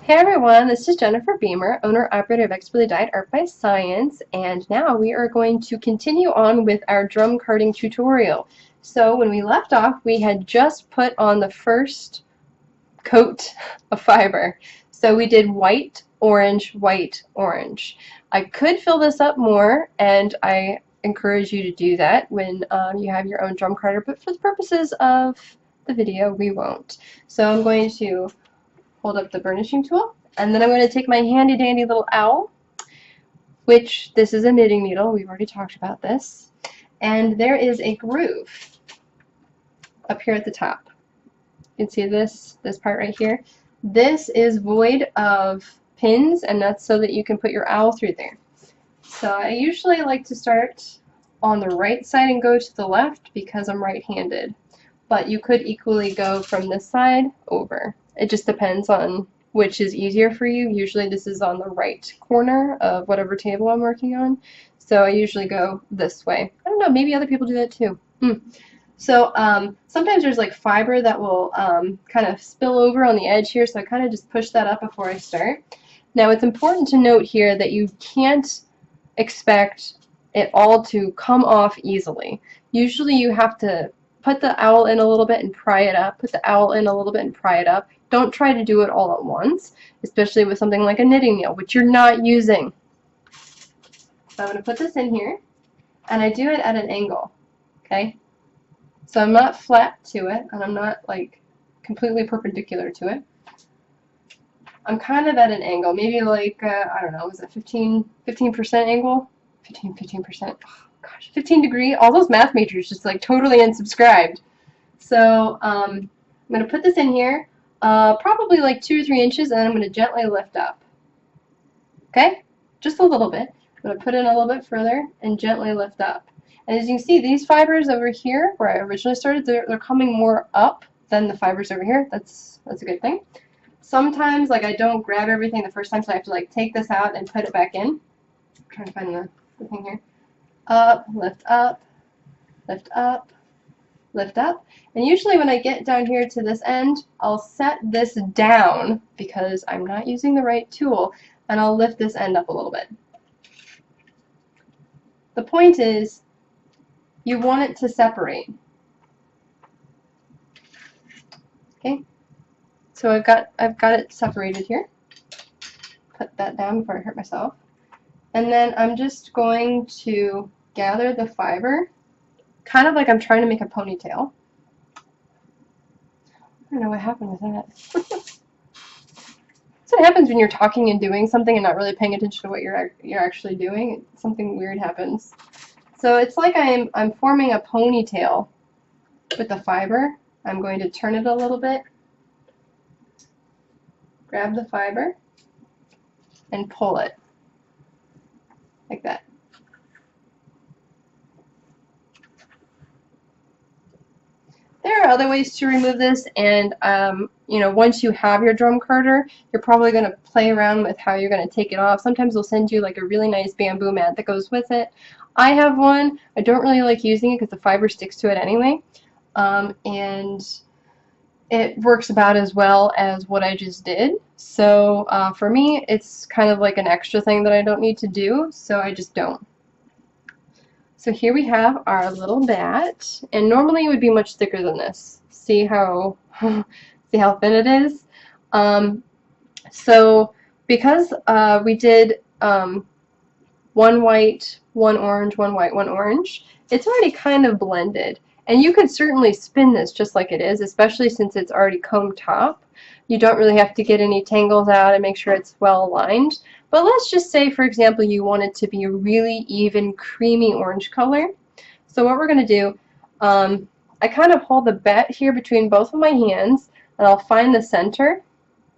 Hey everyone, this is Jennifer Beamer, owner-operator of ExpertlyDyed Art by Science, and now we are going to continue on with our drum carding tutorial. So when we left off, we had just put on the first coat of fiber. So we did white, orange, white, orange. I could fill this up more, and I encourage you to do that when you have your own drum carder, but for the purposes of the video, we won't. So I'm going to hold up the burnishing tool, and then I'm going to take my handy dandy little owl, which this is a knitting needle, we've already talked about this, and there is a groove up here at the top. You can see this part right here. This is void of pins, and that's so that you can put your owl through there. So I usually like to start on the right side and go to the left because I'm right-handed, but you could equally go from this side over. It just depends on which is easier for you. Usually this is on the right corner of whatever table I'm working on, so I usually go this way. I don't know, maybe other people do that too. So sometimes there's like fiber that will kind of spill over on the edge here, so I kind of just push that up before I start. Now it's important to note here that you can't expect it all to come off easily. Usually you have to put the owl in a little bit and pry it up, put the owl in a little bit and pry it up. Don't try to do it all at once, especially with something like a knitting needle, which you're not using. So I'm going to put this in here, and I do it at an angle, okay? So I'm not flat to it, and I'm not like completely perpendicular to it. I'm kind of at an angle, maybe like, I don't know, was it 15% angle? 15%. Oh, gosh, 15 degree. All those math majors just like totally unsubscribed. So I'm going to put this in here, probably like 2 or 3 inches, and then I'm going to gently lift up. Okay? Just a little bit. I'm going to put in a little bit further and gently lift up. And as you can see, these fibers over here, where I originally started, they're coming more up than the fibers over here. That's a good thing. Sometimes, like, I don't grab everything the first time, so I have to like take this out and put it back in. I'm trying to find the thing here. Up, lift up, lift up, lift up. And usually when I get down here to this end, I'll set this down because I'm not using the right tool, and I'll lift this end up a little bit. The point is, you want it to separate. Okay? So I've got it separated here. Put that down before I hurt myself. And then I'm just going to gather the fiber, kind of like I'm trying to make a ponytail. I don't know what happened with that. That's what happens when you're talking and doing something and not really paying attention to what you're actually doing. Something weird happens. So it's like I'm forming a ponytail with the fiber. I'm going to turn it a little bit, grab the fiber, and pull it like that. There are other ways to remove this, and you know, once you have your drum carder, you're probably going to play around with how you're going to take it off. Sometimes they'll send you like a really nice bamboo mat that goes with it. I have one. I don't really like using it because the fiber sticks to it anyway, and it works about as well as what I just did. So for me, it's kind of like an extra thing that I don't need to do, so I just don't. So here we have our little bat, and normally it would be much thicker than this. See how thin it is? So because we did one white, one orange, one white, one orange, it's already kind of blended. And you could certainly spin this just like it is, especially since it's already comb top. You don't really have to get any tangles out and make sure it's well aligned. But let's just say, for example, you want it to be a really even creamy orange color. So what we're going to do, I kind of hold the bat here between both of my hands, and I'll find the center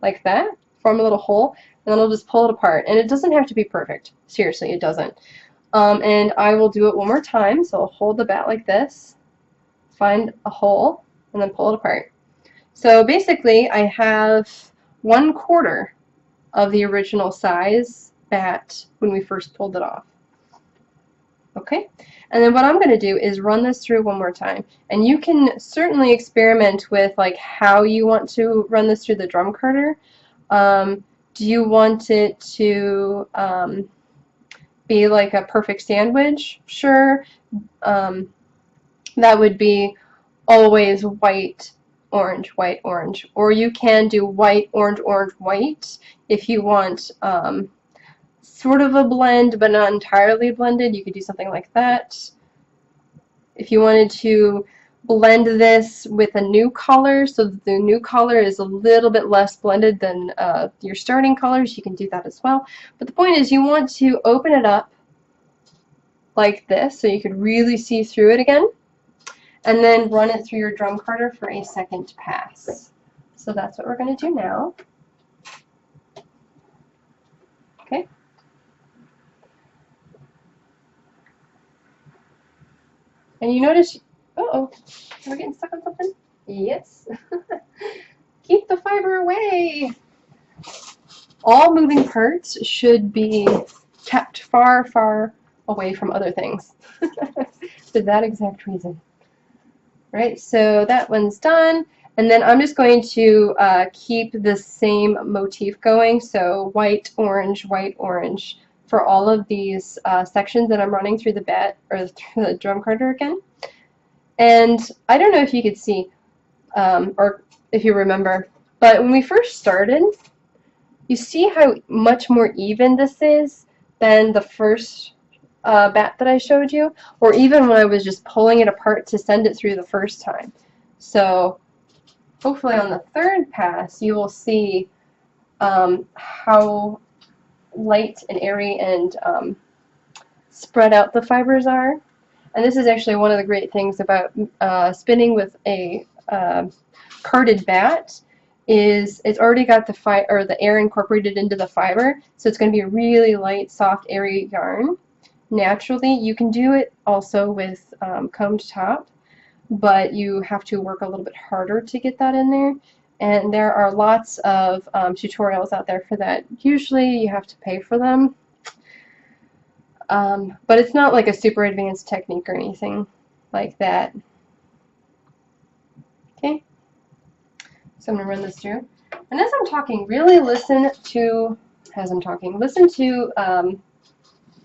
like that, form a little hole, and then I'll just pull it apart. And it doesn't have to be perfect. Seriously, it doesn't. And I will do it one more time. So I'll hold the bat like this, find a hole, and then pull it apart. So basically, I have 1/4 of the original size bat when we first pulled it off. Okay, and then what I'm going to do is run this through one more time, and you can certainly experiment with like how you want to run this through the drum carder. Do you want it to be like a perfect sandwich? Sure. That would be always white, orange, white, orange. Or you can do white, orange, orange, white if you want sort of a blend but not entirely blended. You could do something like that. If you wanted to blend this with a new color so that the new color is a little bit less blended than your starting colors, you can do that as well. But the point is you want to open it up like this so you could really see through it again, and then run it through your drum carder for a second pass. So that's what we're going to do now. Okay. And you notice, uh-oh, we're getting stuck on something? Yes. Keep the fiber away. All moving parts should be kept far, far away from other things for that exact reason. Right, so that one's done. And then I'm just going to keep the same motif going, so white, orange, for all of these sections that I'm running through the bat or through the drum carder again. And I don't know if you could see or if you remember, but when we first started, you see how much more even this is than the first bat that I showed you, or even when I was just pulling it apart to send it through the first time. So hopefully on the third pass you will see how light and airy and spread out the fibers are. And this is actually one of the great things about spinning with a carded bat, is it's already got the air incorporated into the fiber, so it's going to be a really light, soft, airy yarn. Naturally, you can do it also with combed top, but you have to work a little bit harder to get that in there. And there are lots of tutorials out there for that. Usually you have to pay for them, but it's not like a super advanced technique or anything like that. Okay, so I'm going to run this through. And as I'm talking, really listen to, listen to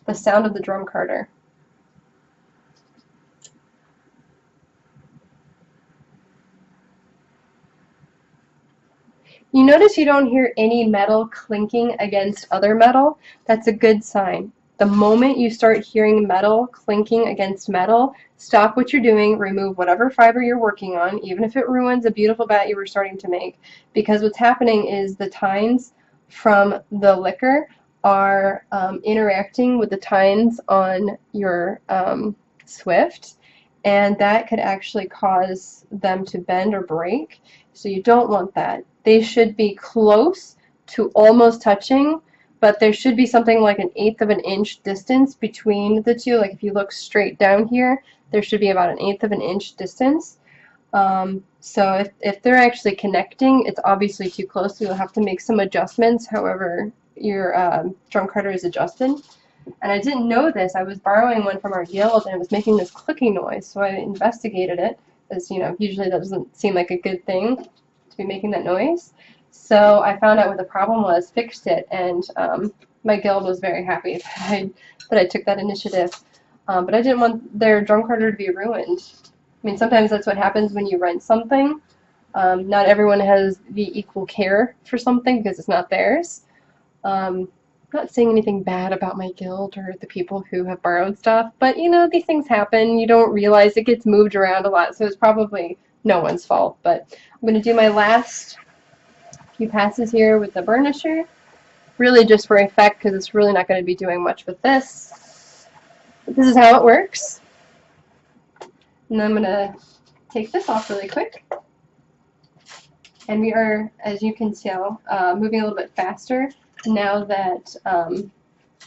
the sound of the drum carder. You notice you don't hear any metal clinking against other metal. That's a good sign. The moment you start hearing metal clinking against metal, stop what you're doing, remove whatever fiber you're working on, even if it ruins a beautiful bat you were starting to make, because what's happening is the tines from the liquor are interacting with the tines on your Swift, and that could actually cause them to bend or break, so you don't want that. They should be close to almost touching, but there should be something like 1/8 of an inch distance between the two. Like if you look straight down here, there should be about 1/8 of an inch distance. So if they're actually connecting, it's obviously too close, so you'll have to make some adjustments however your drum carder is adjusted. And I didn't know this. I was borrowing one from our guild and it was making this clicking noise, so I investigated it, as you know, usually that doesn't seem like a good thing to be making that noise. So I found out what the problem was, fixed it, and my guild was very happy that I took that initiative. But I didn't want their drum carder to be ruined. I mean, sometimes that's what happens when you rent something. Not everyone has the equal care for something because it's not theirs. I'm not saying anything bad about my guild or the people who have borrowed stuff, but you know, these things happen. You don't realize it gets moved around a lot, so it's probably no one's fault. But I'm going to do my last few passes here with the burnisher, really just for effect because it's really not going to be doing much with this. But this is how it works. And then I'm going to take this off really quick. And we are, as you can tell, moving a little bit faster now that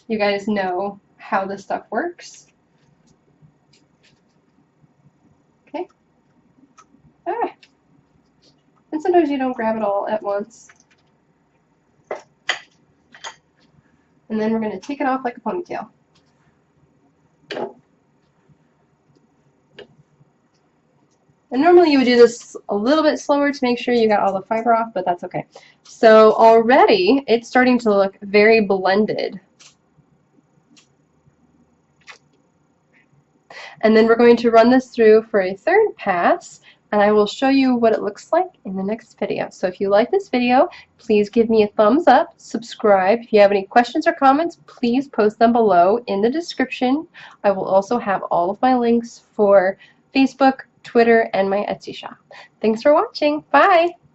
you guys know how this stuff works. Okay. Ah. And sometimes you don't grab it all at once. And then we're going to take it off like a ponytail. And normally you would do this a little bit slower to make sure you got all the fiber off, but that's okay. So already it's starting to look very blended. And then we're going to run this through for a third pass, and I will show you what it looks like in the next video. So if you like this video, please give me a thumbs up, subscribe. If you have any questions or comments, please post them below in the description. I will also have all of my links for Facebook, Twitter, and my Etsy shop. Thanks for watching. Bye!